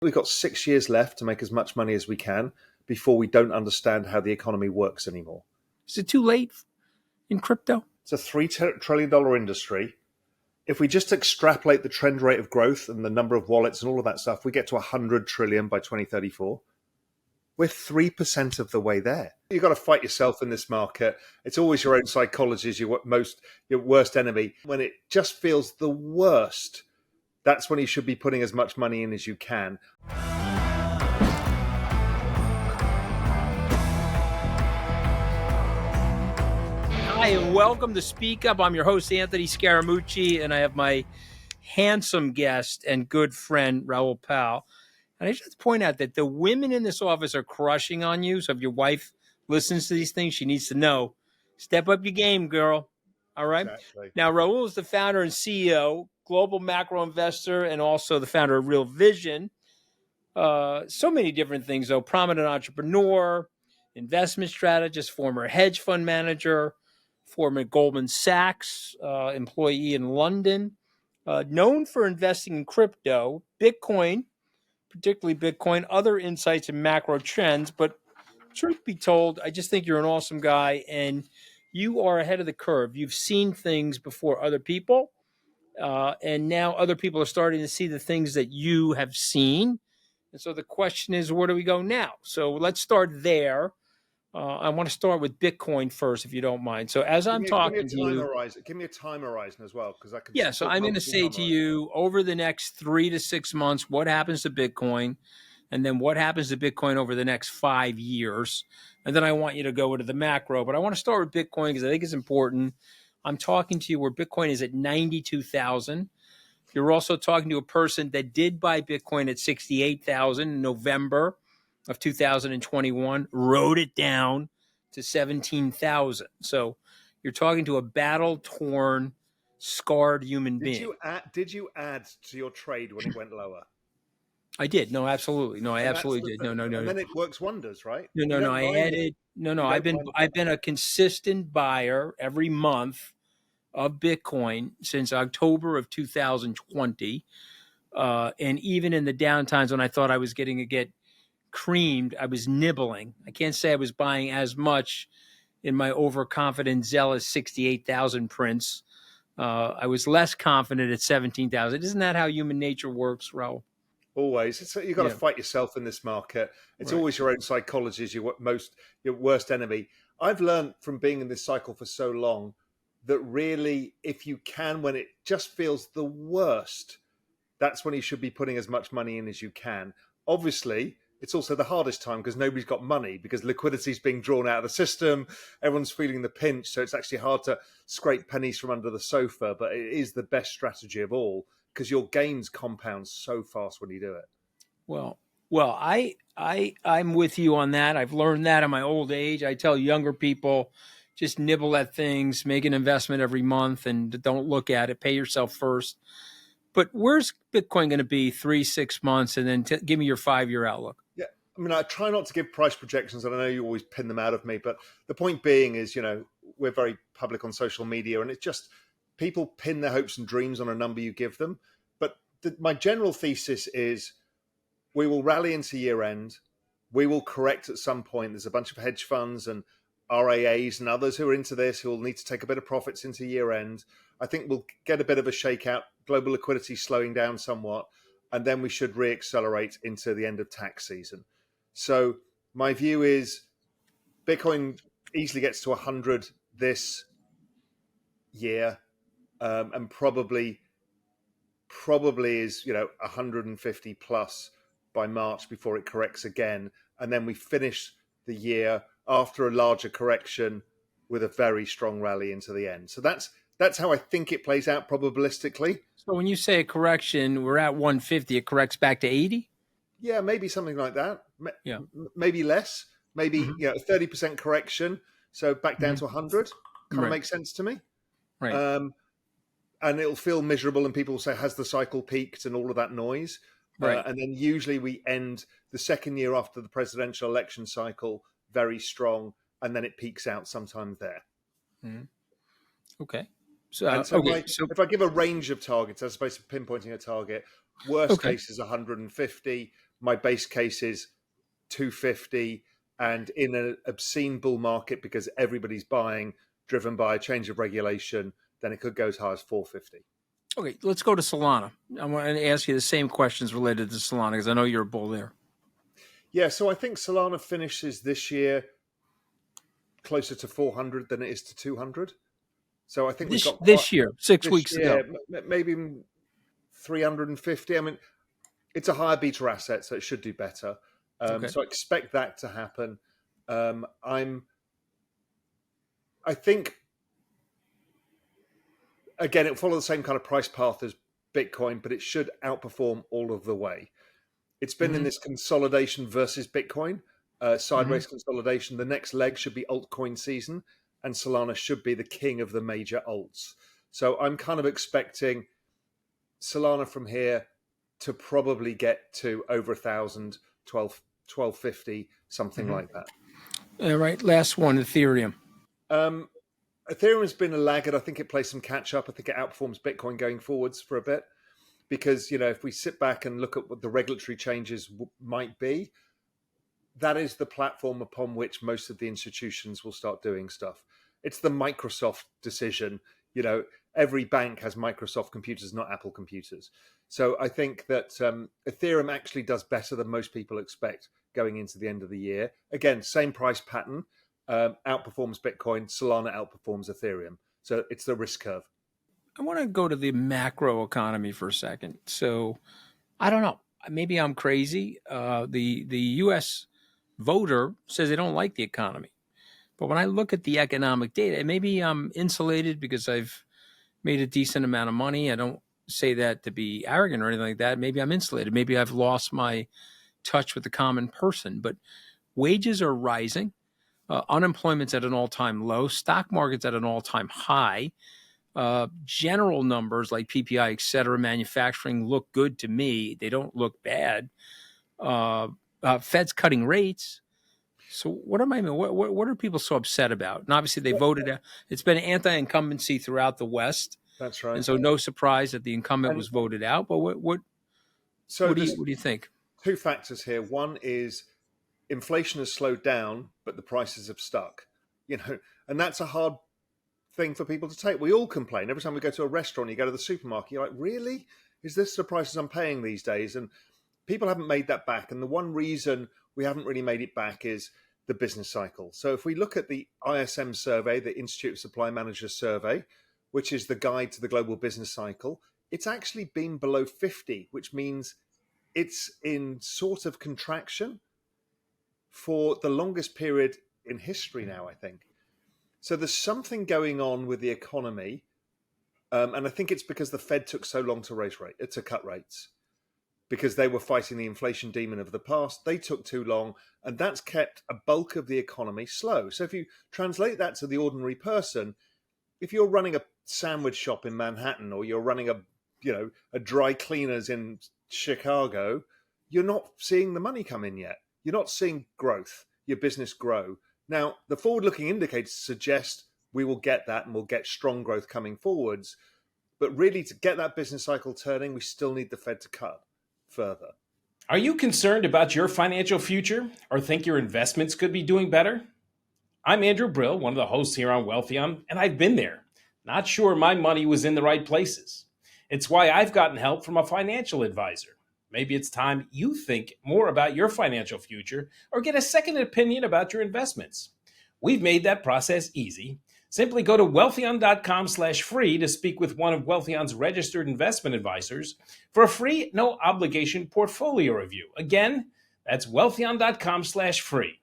We've got 6 years left to make as much money as we can before we don't understand how the economy works anymore. Is it too late in crypto? It's a $3 trillion industry. If we just extrapolate the trend rate of growth and the number of wallets and all of that stuff, we get to 100 trillion by 2034. We're 3% of the way there. You've got to fight yourself in this market. It's always your own psychology is your worst enemy. When it just feels the worst, that's when you should be putting as much money in as you can. Hi, and welcome to Speak Up. I'm your host, Anthony Scaramucci, and I have my handsome guest and good friend, Raoul Pal. And I just have to point out that the women in this office are crushing on you. So if your wife listens to these things, she needs to know, step up your game, girl. All right? Exactly. Now, Raoul is the founder and CEO, global macro investor, and also the founder of Real Vision. So many different things, though. Prominent entrepreneur, investment strategist, former hedge fund manager, former Goldman Sachs employee in London, known for investing in crypto, Bitcoin, particularly Bitcoin, other insights and macro trends. But truth be told, I just think you're an awesome guy, and you are ahead of the curve. You've seen things before other people, and now other people are starting to see the things that you have seen. And so the question is, where do we go now? So let's start there. I want to start with Bitcoin first, if you don't mind. So as I'm talking to you, give me a time horizon as well, because I can. yeah. So I'm going to say to you, over the next 3 to 6 months, what happens to Bitcoin, and then what happens to Bitcoin over the next 5 years, and then I want you to go into the macro. But I want to start with Bitcoin because I think it's important. I'm talking to you where Bitcoin is at 92,000. You're also talking to a person that did buy Bitcoin at 68,000 in November of 2021, wrote it down to 17,000. So you're talking to a battle-torn, scarred human being. Did you add to your trade when it went lower? I did. No, absolutely. No, I absolutely did. No. And then it works wonders, right? No. I added. No. I've been a consistent buyer every month of Bitcoin since October of 2020. And even in the downtimes when I thought I was getting to get creamed, I was nibbling. I can't say I was buying as much in my overconfident, zealous 68,000 prints. I was less confident at 17,000. Isn't that how human nature works, Raoul? Always. You've got to fight yourself in this market. It's always your own psychology is your worst enemy. I've learned from being in this cycle for so long that really, if you can, when it just feels the worst, that's when you should be putting as much money in as you can. Obviously, it's also the hardest time because nobody's got money, because liquidity is being drawn out of the system. Everyone's feeling the pinch. So it's actually hard to scrape pennies from under the sofa, but it is the best strategy of all because your gains compound so fast when you do it. Well, I'm with you on that. I've learned that in my old age. I tell younger people, just nibble at things, make an investment every month, and don't look at it. Pay yourself first. But where's Bitcoin going to be 3-6 months? And then give me your 5-year outlook. Yeah. I mean, I try not to give price projections, and I know you always pin them out of me. But the point being is, we're very public on social media, and it's just people pin their hopes and dreams on a number you give them. But my general thesis is we will rally into year end. We will correct at some point. There's a bunch of hedge funds and RAAs and others who are into this who will need to take a bit of profits into year end. I think we'll get a bit of a shakeout, global liquidity slowing down somewhat, and then we should reaccelerate into the end of tax season. So my view is Bitcoin easily gets to 100 this year, and probably is 150 plus by March before it corrects again, and then we finish the year after a larger correction with a very strong rally into the end. So that's how I think it plays out probabilistically. So when you say a correction, we're at 150, it corrects back to 80? Yeah, maybe something like that. Yeah. Maybe less. Maybe 30% correction. So back down to 100 kind of makes sense to me. Right. And it'll feel miserable, and people will say, has the cycle peaked, and all of that noise. Right. And then usually we end the second year after the presidential election cycle very strong, and then it peaks out sometime there. Mm-hmm. Okay. So if I give a range of targets as opposed to pinpointing a target, worst case is 150, my base case is 250, and in an obscene bull market because everybody's buying, driven by a change of regulation, then it could go as high as 450. Okay, let's go to Solana. I want to ask you the same questions related to Solana because I know you're a bull there. Yeah, so I think Solana finishes this year closer to 400 than it is to 200. So I think This, we've got this year, 6 weeks ago. maybe 350. I mean, it's a higher beta asset, so it should do better. Okay. So I expect that to happen. I think, again, it'll follow the same kind of price path as Bitcoin, but it should outperform all of the way. It's been in this consolidation versus Bitcoin, sideways consolidation. The next leg should be altcoin season, and Solana should be the king of the major alts. So I'm kind of expecting Solana from here to probably get to over 1,000, 1250, something like that. All right, last one, Ethereum. Ethereum has been a laggard. I think it plays some catch up. I think it outperforms Bitcoin going forwards for a bit because, if we sit back and look at what the regulatory changes might be, that is the platform upon which most of the institutions will start doing stuff. It's the Microsoft decision. Every bank has Microsoft computers, not Apple computers. So I think that Ethereum actually does better than most people expect going into the end of the year. Again, same price pattern, outperforms Bitcoin. Solana outperforms Ethereum. So it's the risk curve. I want to go to the macro economy for a second. So I don't know. Maybe I'm crazy. The U.S. voter says they don't like the economy. But when I look at the economic data, maybe I'm insulated because I've made a decent amount of money. I don't say that to be arrogant or anything like that. Maybe I'm insulated. Maybe I've lost my touch with the common person. But wages are rising. Unemployment's at an all-time low. Stock market's at an all-time high. General numbers like PPI, et cetera, manufacturing look good to me. They don't look bad. Fed's cutting rates. So what are people so upset about? And obviously they voted. It's been anti-incumbency throughout the West. That's right. And so no surprise that the incumbent was voted out. But what do you think? Two factors here. One is inflation has slowed down, but the prices have stuck. And that's a hard thing for people to take. We all complain every time we go to a restaurant. You go to the supermarket. You're like, really? Is this the prices I'm paying these days? And people haven't made that back. And the one reason we haven't really made it back is the business cycle. So if we look at the ISM survey, the Institute of Supply Managers survey, which is the guide to the global business cycle, it's actually been below 50, which means it's in sort of contraction for the longest period in history now, I think. So there's something going on with the economy. And I think it's because the Fed took so long to cut rates. Because they were fighting the inflation demon of the past. They took too long, and that's kept a bulk of the economy slow. So if you translate that to the ordinary person, if you're running a sandwich shop in Manhattan or you're running a dry cleaners in Chicago, you're not seeing the money come in yet. You're not seeing growth, your business grow. Now, the forward-looking indicators suggest we will get that and we'll get strong growth coming forwards. But really, to get that business cycle turning, we still need the Fed to cut further. Are you concerned about your financial future or think your investments could be doing better? I'm Andrew Brill, one of the hosts here on Wealthion, and I've been there. Not sure my money was in the right places. It's why I've gotten help from a financial advisor. Maybe it's time you think more about your financial future or get a second opinion about your investments. We've made that process easy. Simply go to wealthion.com/free to speak with one of Wealthion's registered investment advisors for a free, no obligation portfolio review. Again, that's wealthion.com/free.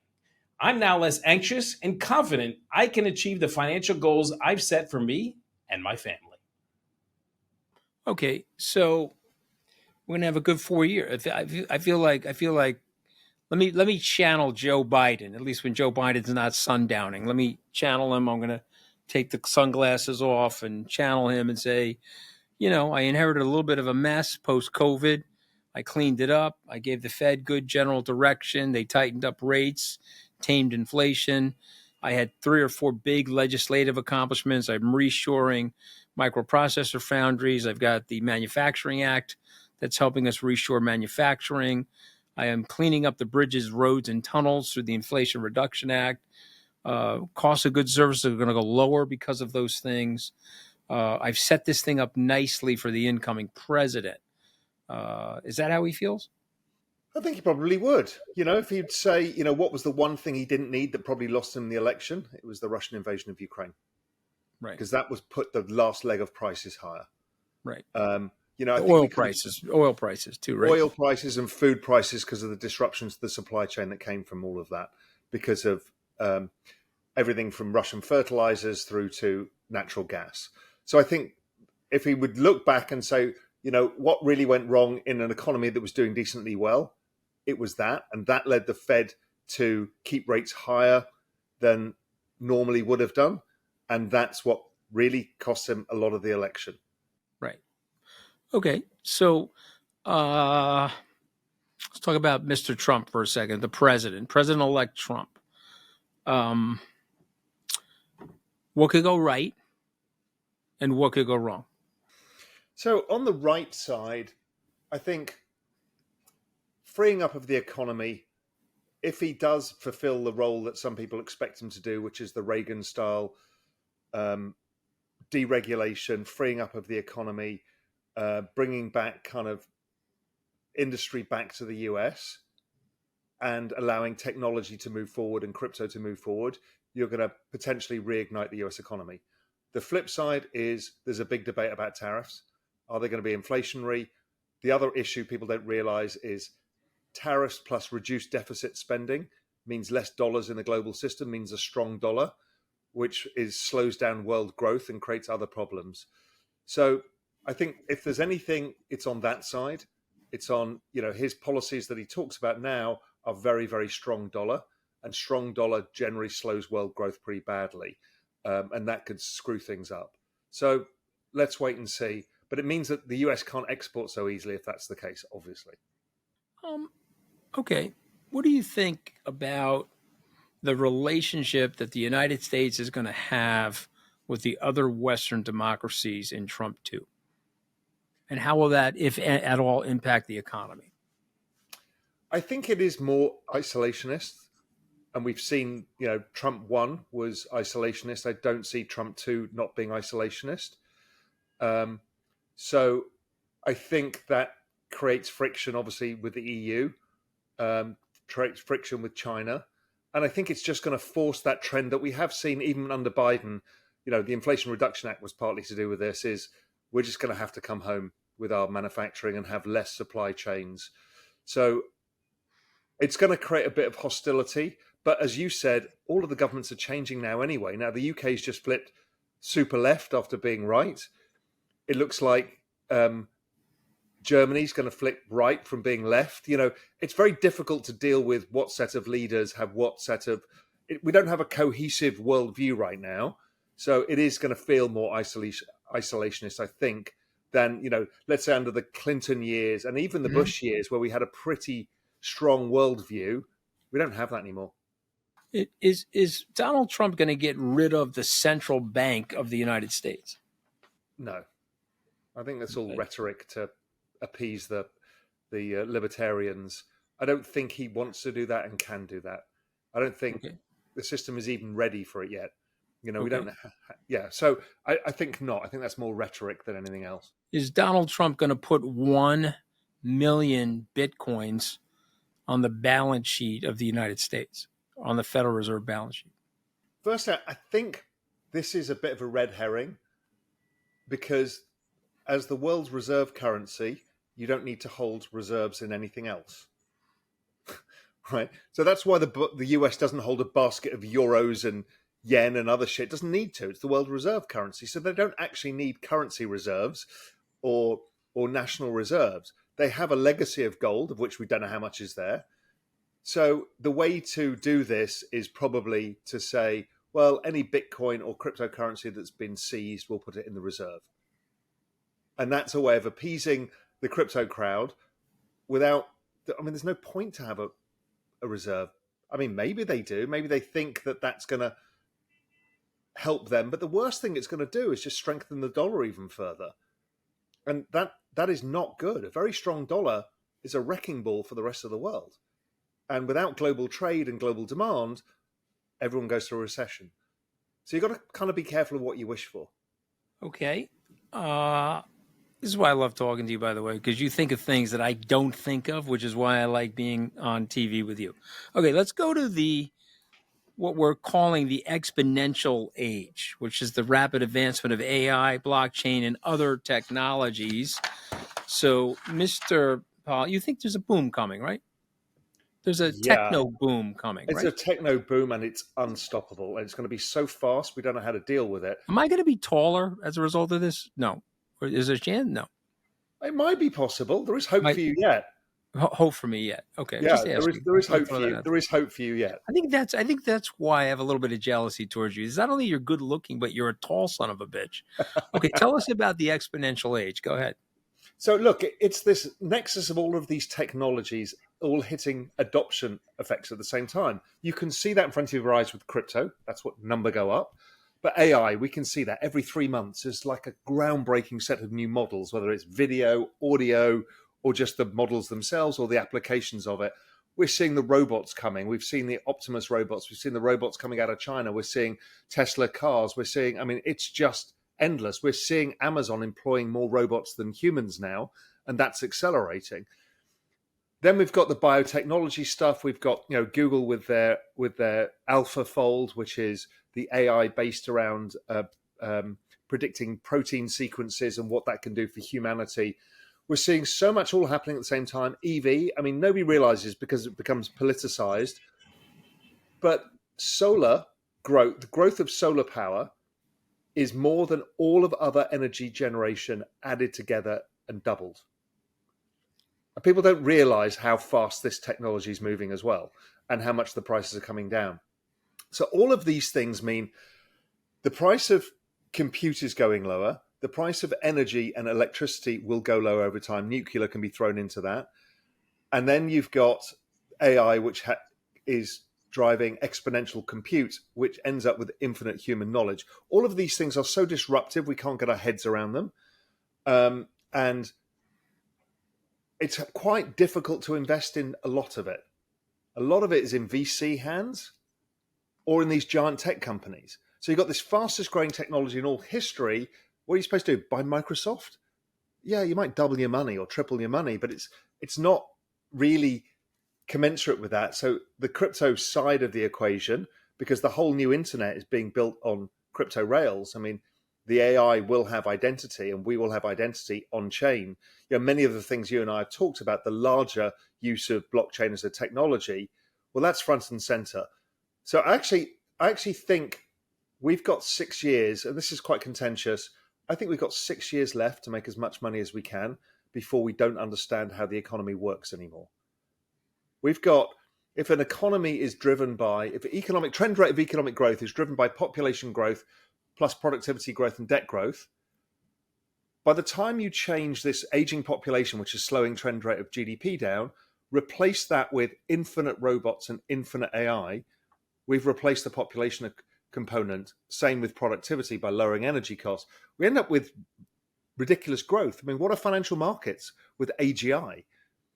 I'm now less anxious and confident I can achieve the financial goals I've set for me and my family. Okay, so we're gonna have a good 4 years. I feel like let me channel Joe Biden. At least when Joe Biden's not sundowning, let me channel him. I'm gonna take the sunglasses off and channel him and say, I inherited a little bit of a mess post-COVID. I cleaned it up. I gave the Fed good general direction. They tightened up rates, tamed inflation. I had 3 or 4 big legislative accomplishments. I'm reshoring microprocessor foundries. I've got the Manufacturing Act that's helping us reshore manufacturing. I am cleaning up the bridges, roads, and tunnels through the Inflation Reduction Act. Cost of goods services are going to go lower because of those things. I've set this thing up nicely for the incoming president. Is that how he feels? I think he probably would. If he'd say, what was the one thing he didn't need that probably lost him the election? It was the Russian invasion of Ukraine. Right. Because that was put the last leg of prices higher. Right. I think oil prices too, right? Oil prices and food prices because of the disruptions to the supply chain that came from all of that, because of everything from Russian fertilizers through to natural gas. So I think if he would look back and say, what really went wrong in an economy that was doing decently well, it was that. And that led the Fed to keep rates higher than normally would have done. And that's what really cost him a lot of the election. Right. Okay. So let's talk about Mr. Trump for a second, the President-elect Trump. What could go right and what could go wrong? So on the right side, I think freeing up of the economy, if he does fulfill the role that some people expect him to do, which is the Reagan-style deregulation, freeing up of the economy, bringing back kind of industry back to the US and allowing technology to move forward and crypto to move forward, you're going to potentially reignite the US economy. The flip side is there's a big debate about tariffs. Are they going to be inflationary? The other issue people don't realize is tariffs plus reduced deficit spending means less dollars in the global system, means a strong dollar, which slows down world growth and creates other problems. So I think if there's anything, it's on that side. It's on, his policies that he talks about now are very, very strong dollar, and strong dollar generally slows world growth pretty badly. And that could screw things up. So let's wait and see. But it means that the US can't export so easily if that's the case, obviously. Okay. What do you think about the relationship that the United States is going to have with the other Western democracies in Trump 2? And how will that, if at all, impact the economy? I think it is more isolationist. And we've seen, Trump 1 was isolationist. I don't see Trump 2 not being isolationist. So I think that creates friction, obviously, with the EU, creates friction with China. And I think it's just going to force that trend that we have seen even under Biden. The Inflation Reduction Act was partly to do with this, is we're just going to have to come home with our manufacturing and have less supply chains. So it's going to create a bit of hostility. But as you said, all of the governments are changing now anyway. Now, the UK's just flipped super left after being right. It looks like Germany's going to flip right from being left. It's very difficult to deal with what set of leaders have what set of... We don't have a cohesive worldview right now. So it is going to feel more isolationist, I think, than, let's say under the Clinton years and even the Bush years where we had a pretty strong worldview. We don't have that anymore. Is Donald Trump going to get rid of the central bank of the United States? No. I think that's all rhetoric to appease the libertarians. I don't think he wants to do that and can do that. I don't think the system is even ready for it yet. We don't. So I think not. I think that's more rhetoric than anything else. Is Donald Trump going to put 1 million Bitcoins on the balance sheet of the United States, on the Federal Reserve balance sheet? First, I think this is a bit of a red herring because as the world's reserve currency, you don't need to hold reserves in anything else. Right? So that's why the US doesn't hold a basket of euros and yen and other shit. It doesn't need to. It's the world reserve currency. So they don't actually need currency reserves or national reserves. They have a legacy of gold, of which we don't know how much is there. So the way to do this is probably to say, well, any Bitcoin or cryptocurrency that's been seized, we'll put it in the reserve. And that's a way of appeasing the crypto crowd without... there's no point to have a reserve. Maybe they do. Maybe they think that that's going to help them. But the worst thing it's going to do is just strengthen the dollar even further. And that is not good. A very strong dollar is a wrecking ball for the rest of the world. And without global trade and global demand, everyone goes through a recession. So you've got to kind of be careful of what you wish for. Okay. This is why I love talking to you, by the way, because you think of things that I don't think of, which is why I like being on TV with you. Okay, let's go to what we're calling the exponential age, which is the rapid advancement of AI, blockchain, and other technologies. So, Mr. Paul, you think there's a boom coming, right? There's a Yeah, techno boom coming, it's right? a techno boom and it's unstoppable. And it's going to be so fast, we don't know how to deal with it. Am I going to be taller as a result of this? No. Or is there a chance? No. It might be possible. There is hope Might- for you yet. Hope for me yet. Okay, Yeah, just there asking. is hope Throw for that you. out There is hope for you yet. I think that's why I have a little bit of jealousy towards you. It's not only you're good looking, but you're a tall son of a bitch. Okay, tell us about the exponential age. Go ahead. So look, it's this nexus of all of these technologies all hitting adoption effects at the same time. You can see that in front of your eyes with crypto. That's what number go up. But AI, we can see that every 3 months is like a groundbreaking set of new models, whether it's video, audio, or just the models themselves or the applications of it. We're seeing the robots coming. We've seen the Optimus robots. We've seen the robots coming out of China. We're seeing Tesla cars. We're seeing, I mean, it's just endless. We're seeing Amazon employing more robots than humans now, and that's accelerating. Then we've got the biotechnology stuff. We've got Google with their AlphaFold, which is the AI based around predicting protein sequences and what that can do for humanity. We're seeing so much all happening at the same time. EV, I mean, nobody realizes because it becomes politicized, but solar growth, the growth of solar power is more than all of other energy generation added together and doubled. And people don't realize how fast this technology is moving as well and how much the prices are coming down. So all of these things mean the price of compute is going lower. The price of energy and electricity will go lower over time. Nuclear can be thrown into that. And then you've got AI, which is driving exponential compute, which ends up with infinite human knowledge. All of these things are so disruptive, we can't get our heads around them. And it's quite difficult to invest in a lot of it. A lot of it is in VC hands or in these giant tech companies. So you've got this fastest growing technology in all history. What are you supposed to do? Buy Microsoft? Yeah, you might double your money or triple your money, but it's not really commensurate with that. So the crypto side of the equation, because the whole new internet is being built on crypto rails. I mean, the AI will have identity and we will have identity on chain. Many of the things you and I have talked about, the larger use of blockchain as a technology, well, that's front and center. So I actually think we've got 6 years, and this is quite contentious. I think we've got 6 years left to make as much money as we can before we don't understand how the economy works anymore. We've got, if an economy is driven by, if the economic trend rate of economic growth is driven by population growth plus productivity growth and debt growth, by the time you change this aging population, which is slowing trend rate of GDP down, replace that with infinite robots and infinite AI, we've replaced the population component. Same with productivity by lowering energy costs. We end up with ridiculous growth. I mean, what are financial markets with AGI?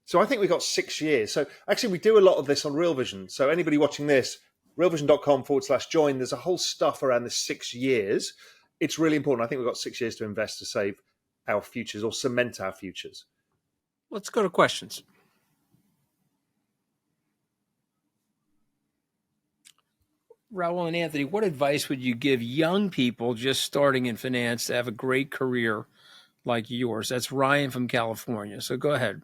So I think we've got 6 years. So actually, we do a lot of this on Real Vision. So anybody watching this, realvision.com/join, there's a whole stuff around this 6 years. It's really important. I think we've got 6 years to invest to save our futures or cement our futures. Let's go to questions. Raoul and Anthony, what advice would you give young people just starting in finance to have a great career like yours? That's Ryan from California. So go ahead.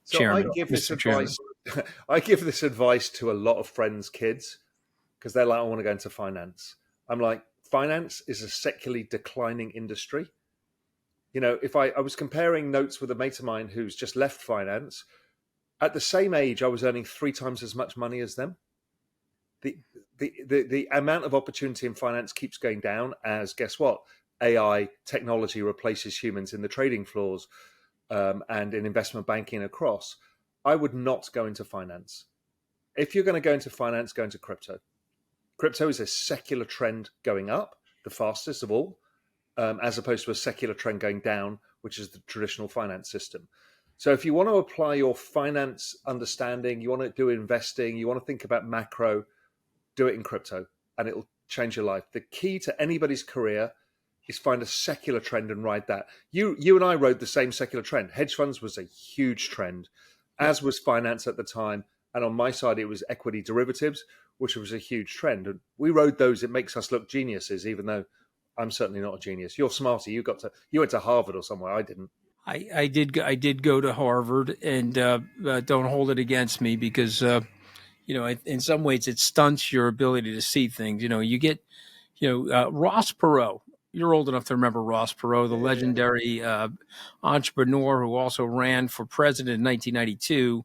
So Chairman, I give this Mr. Chairman. advice. I give this advice to a lot of friends' kids because they're like, I want to go into finance. I'm like, finance is a secularly declining industry. If I was comparing notes with a mate of mine who's just left finance, at the same age, I was earning 3 times as much money as them. The amount of opportunity in finance keeps going down as, guess what? AI technology replaces humans in the trading floors and in investment banking across. I would not go into finance. If you're going to go into finance, go into crypto. Crypto is a secular trend going up, the fastest of all, as opposed to a secular trend going down, which is the traditional finance system. So if you want to apply your finance understanding, you want to do investing, you want to think about macro, do it in crypto and it'll change your life. The key to anybody's career is find a secular trend and ride that. You and I rode the same secular trend. Hedge funds was a huge trend, as was finance at the time. And on my side, it was equity derivatives, which was a huge trend. And we rode those. It makes us look geniuses, even though I'm certainly not a genius. You're smarter. You went to Harvard or somewhere. I didn't. I did go to Harvard, and don't hold it against me because in some ways it stunts your ability to see things. You get Ross Perot. You're old enough to remember Ross Perot, the legendary entrepreneur who also ran for president in 1992.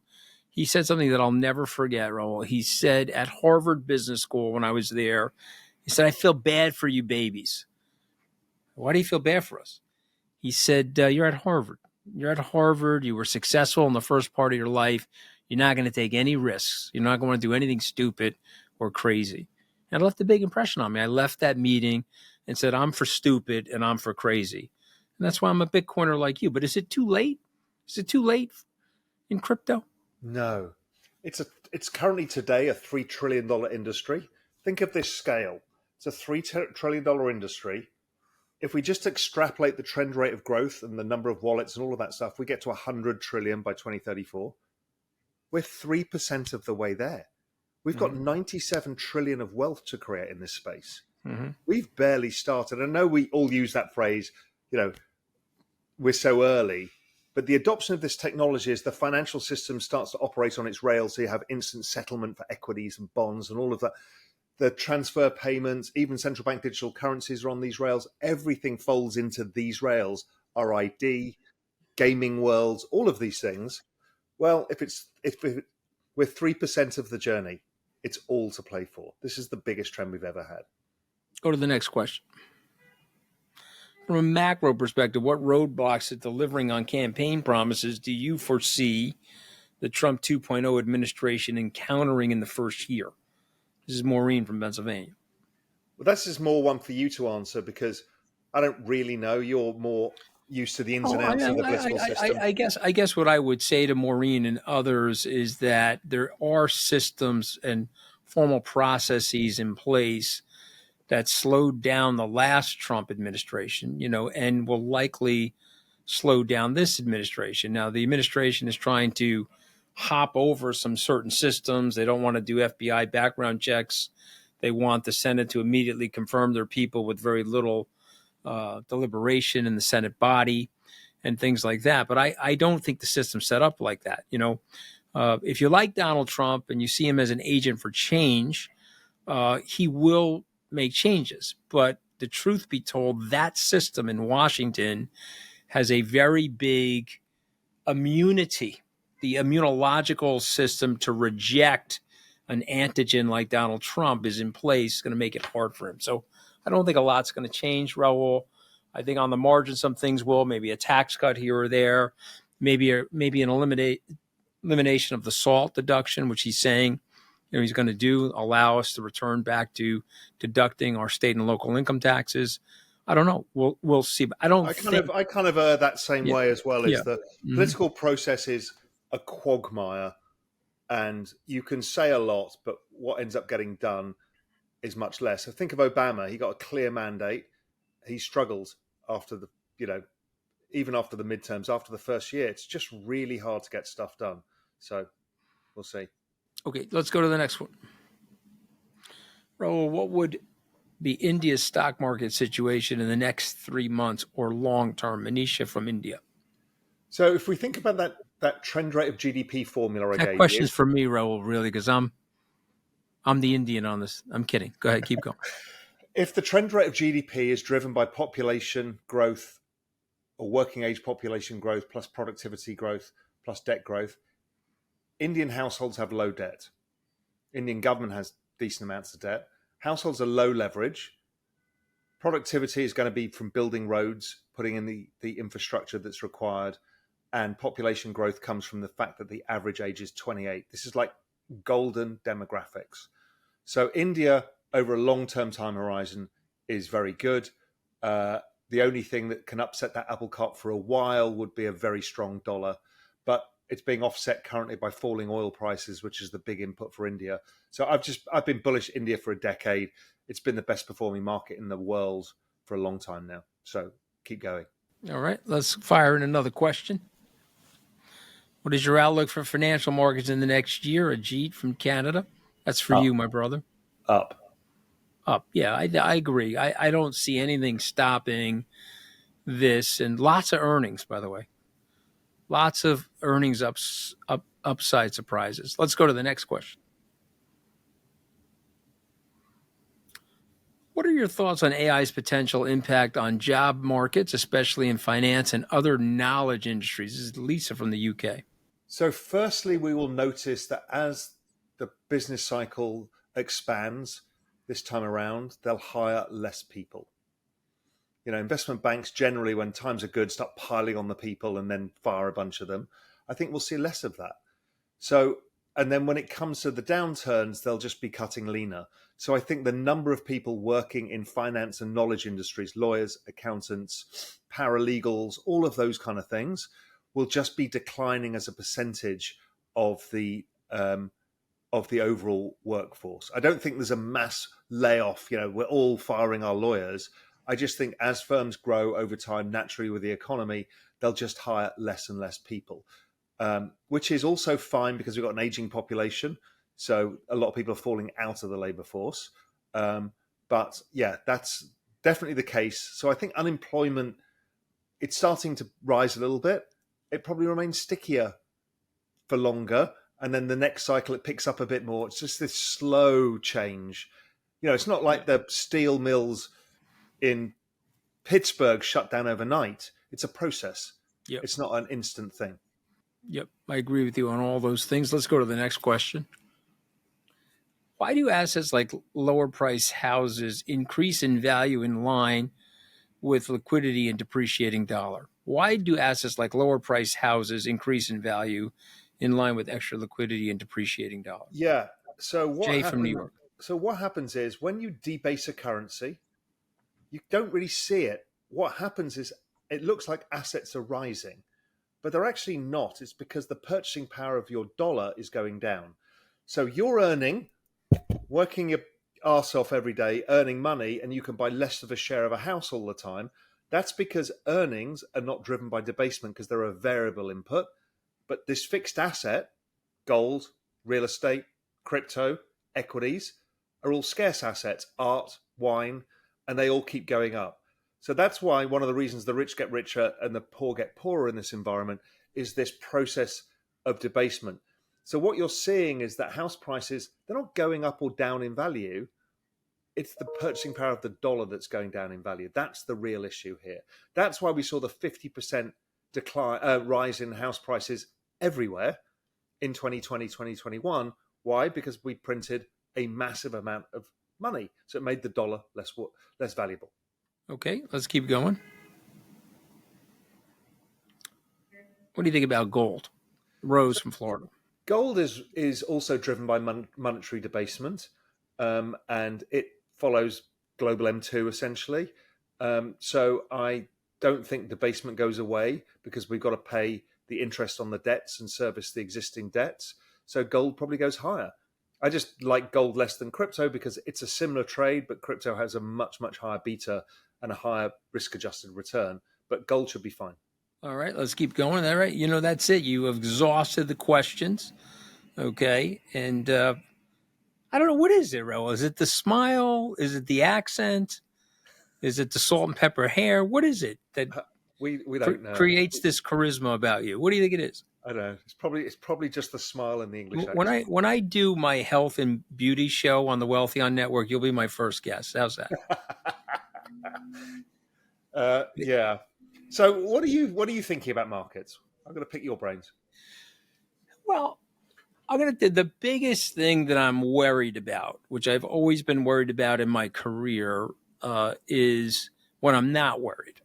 He said something that I'll never forget, Raoul. He said at Harvard Business School when I was there, he said, "I feel bad for you babies." Why do you feel bad for us? He said, you're at Harvard. You're at Harvard. You were successful in the first part of your life. You're not going to take any risks. You're not going to do anything stupid or crazy. And it left a big impression on me. I left that meeting and said, I'm for stupid and I'm for crazy. And that's why I'm a Bitcoiner like you. But is it too late? Is it too late in crypto? No. It's currently today a $3 trillion industry. Think of this scale. It's a $3 trillion industry. If we just extrapolate the trend rate of growth and the number of wallets and all of that stuff, we get to 100 trillion by 2034. We're 3% of the way there. We've got 97 trillion of wealth to create in this space. We've barely started. I know we all use that phrase, we're so early, but the adoption of this technology as the financial system starts to operate on its rails, so you have instant settlement for equities and bonds and all of that. The transfer payments, even central bank digital currencies are on these rails. Everything folds into these rails. RID, gaming worlds, all of these things. Well, if we're 3% of the journey, it's all to play for. This is the biggest trend we've ever had. Go to the next question. From a macro perspective, what roadblocks to delivering on campaign promises do you foresee the Trump 2.0 administration encountering in the first year? This is Maureen from Pennsylvania. Well, this is more one for you to answer because I don't really know. You're more used to the ins and outs of the political system. I guess what I would say to Maureen and others is that there are systems and formal processes in place that slowed down the last Trump administration, and will likely slow down this administration. Now, the administration is trying to hop over some certain systems. They don't want to do FBI background checks. They want the Senate to immediately confirm their people with very little deliberation in the Senate body and things like that. But I don't think the system's set up like that. If you like Donald Trump and you see him as an agent for change, he will make changes. But the truth be told, that system in Washington has a very big immunity. The immunological system to reject an antigen like Donald Trump is in place. It's going to make it hard for him. So I don't think a lot's going to change, Raoul. I think on the margin, some things will, maybe a tax cut here or there, maybe an elimination of the SALT deduction, which he's saying he's going to do, allow us to return back to deducting our state and local income taxes. I don't know. We'll see. But I kind of err that same way as well. Is the political process is a quagmire, and you can say a lot, but what ends up getting done is much less. So think of Obama. He got a clear mandate. He struggled after even after the midterms, after the first year. It's just really hard to get stuff done. So we'll see. Okay, let's go to the next one. Raoul, what would be India's stock market situation in the next 3 months or long term? Manisha from India. So if we think about that trend rate of GDP formula that question is for me, Raoul, really, because I'm the Indian on this. I'm kidding. Go ahead, keep going. If the trend rate of GDP is driven by population growth or working age population growth plus productivity growth plus debt growth, Indian households have low debt. Indian government has decent amounts of debt. Households are low leverage. Productivity is going to be from building roads, putting in the infrastructure that's required. And population growth comes from the fact that the average age is 28. This is like golden demographics. So India, over a long-term time horizon, is very good. The only thing that can upset that apple cart for a while would be a very strong dollar. it's being offset currently by falling oil prices, which is the big input for India. So I've been bullish India for a decade. It's been the best performing market in the world for a long time now. So keep going. All right, let's fire in another question. What is your outlook for financial markets in the next year? Ajit from Canada. That's for you, my brother. Up. Yeah, I agree. I don't see anything stopping this, and lots of earnings, by the way. Lots of earnings upside surprises. Let's go to the next question. What are your thoughts on AI's potential impact on job markets, especially in finance and other knowledge industries? This is Lisa from the UK. So firstly, we will notice that as the business cycle expands this time around, they'll hire less people. Investment banks generally, when times are good, start piling on the people and then fire a bunch of them. I think we'll see less of that. So, and then when it comes to the downturns, they'll just be cutting leaner. So I think the number of people working in finance and knowledge industries, lawyers, accountants, paralegals, all of those kind of things, will just be declining as a percentage of the overall workforce. I don't think there's a mass layoff. We're all firing our lawyers. I just think as firms grow over time, naturally with the economy, they'll just hire less and less people, which is also fine because we've got an aging population. So a lot of people are falling out of the labor force. But yeah, that's definitely the case. So I think unemployment, it's starting to rise a little bit. It probably remains stickier for longer. And then the next cycle, it picks up a bit more. It's just this slow change. It's not like the steel mills in Pittsburgh shut down overnight. It's a process. Yep. It's not an instant thing. Yep, I agree with you on all those things. Let's go to the next question. Why do assets like lower price houses increase in value in line with liquidity and depreciating dollar? Why do assets like lower price houses increase in value in line with extra liquidity and depreciating dollar? Yeah. So Jay from New York. So what happens is when you debase a currency, you don't really see it. What happens is it looks like assets are rising, but they're actually not. It's because the purchasing power of your dollar is going down. So you're working your arse off every day, earning money, and you can buy less of a share of a house all the time. That's because earnings are not driven by debasement because they're a variable input. But this fixed asset, gold, real estate, crypto, equities, are all scarce assets, art, wine, and they all keep going up. So that's why one of the reasons the rich get richer and the poor get poorer in this environment is this process of debasement. So what you're seeing is that house prices, they're not going up or down in value. It's the purchasing power of the dollar that's going down in value. That's the real issue here. That's why we saw the 50% rise in house prices everywhere in 2020, 2021. Why? Because we printed a massive amount of money. So it made the dollar less valuable. Okay, let's keep going. What do you think about gold? Rose from Florida. Gold is also driven by monetary debasement, and it follows global M2 essentially. So I don't think debasement goes away because we've got to pay the interest on the debts and service the existing debts. So gold probably goes higher. I just like gold less than crypto because it's a similar trade, but crypto has a much, much higher beta and a higher risk-adjusted return. But gold should be fine. All right, let's keep going. All right, that's it. You have exhausted the questions. Okay, and I don't know, what is it, Raoul? Is it the smile? Is it the accent? Is it the salt and pepper hair? What is it that we don't know creates this charisma about you? What do you think it is? I don't know. It's probably just the smile and the English accent. When I do my health and beauty show on the Wealthion network, you'll be my first guest. How's that? Yeah. So what are you thinking about markets? I'm going to pick your brains. Well, the biggest thing that I'm worried about, which I've always been worried about in my career, is when I'm not worried.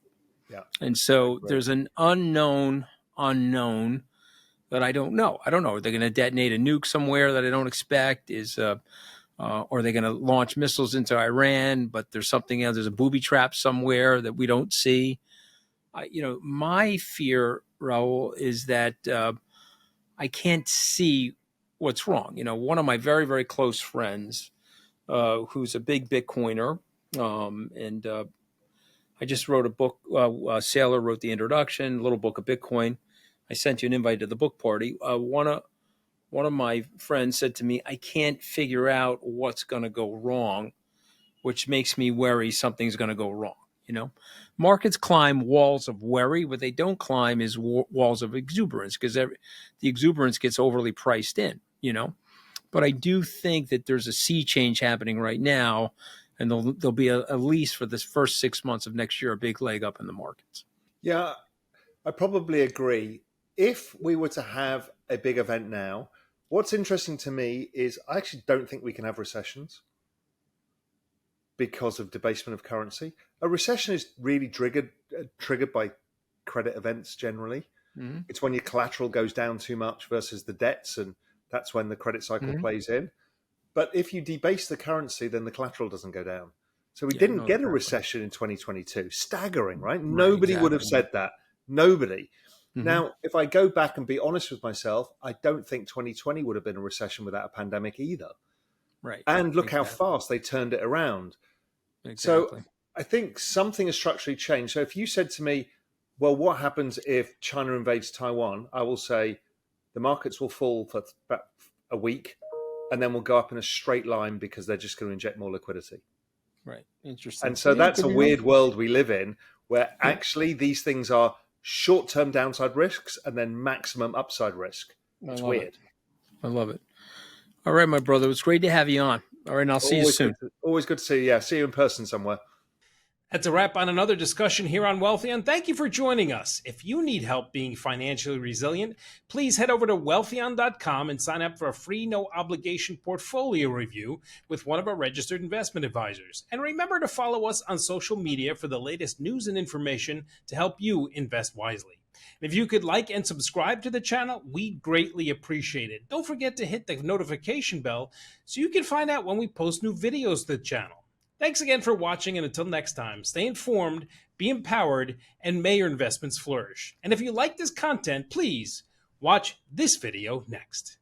Yeah. And so there's an unknown that I don't know. I don't know. Are they going to detonate a nuke somewhere that I don't expect? Or are they going to launch missiles into Iran? But there's something else. There's a booby trap somewhere that we don't see. My fear, Raoul, is that I can't see what's wrong. One of my very, very close friends, who's a big Bitcoiner, and I just wrote a book. Saylor wrote the introduction, Little Book of Bitcoin. I sent you an invite to the book party. One of my friends said to me, I can't figure out what's going to go wrong, which makes me worry something's going to go wrong. Markets climb walls of worry. What they don't climb is walls of exuberance, because the exuberance gets overly priced in, But I do think that there's a sea change happening right now, and there'll be at least for this first 6 months of next year, a big leg up in the markets. Yeah, I probably agree. If we were to have a big event now, what's interesting to me is I actually don't think we can have recessions because of debasement of currency. A recession is really triggered by credit events generally. Mm-hmm. It's when your collateral goes down too much versus the debts, and that's when the credit cycle plays in. But if you debase the currency, then the collateral doesn't go down. So we didn't get a recession in 2022. Staggering, right? Nobody would have said that. Nobody. Mm-hmm. Now, if I go back and be honest with myself, I don't think 2020 would have been a recession without a pandemic either. Right. And look how fast they turned it around. Exactly. So I think something has structurally changed. So if you said to me, well, what happens if China invades Taiwan? I will say the markets will fall for about a week, and then we'll go up in a straight line because they're just going to inject more liquidity. Right. Interesting. And so that's a weird world we live in, where actually these things are short-term downside risks and then maximum upside risk. It's weird. I love it. All right, my brother. It's great to have you on. All right, and I'll see you soon. Always good to see you. Yeah, see you in person somewhere. That's a wrap on another discussion here on Wealthion. Thank you for joining us. If you need help being financially resilient, please head over to wealthion.com and sign up for a free, no-obligation portfolio review with one of our registered investment advisors. And remember to follow us on social media for the latest news and information to help you invest wisely. And if you could like and subscribe to the channel, we'd greatly appreciate it. Don't forget to hit the notification bell so you can find out when we post new videos to the channel. Thanks again for watching, and until next time, stay informed, be empowered, and may your investments flourish. And if you like this content, please watch this video next.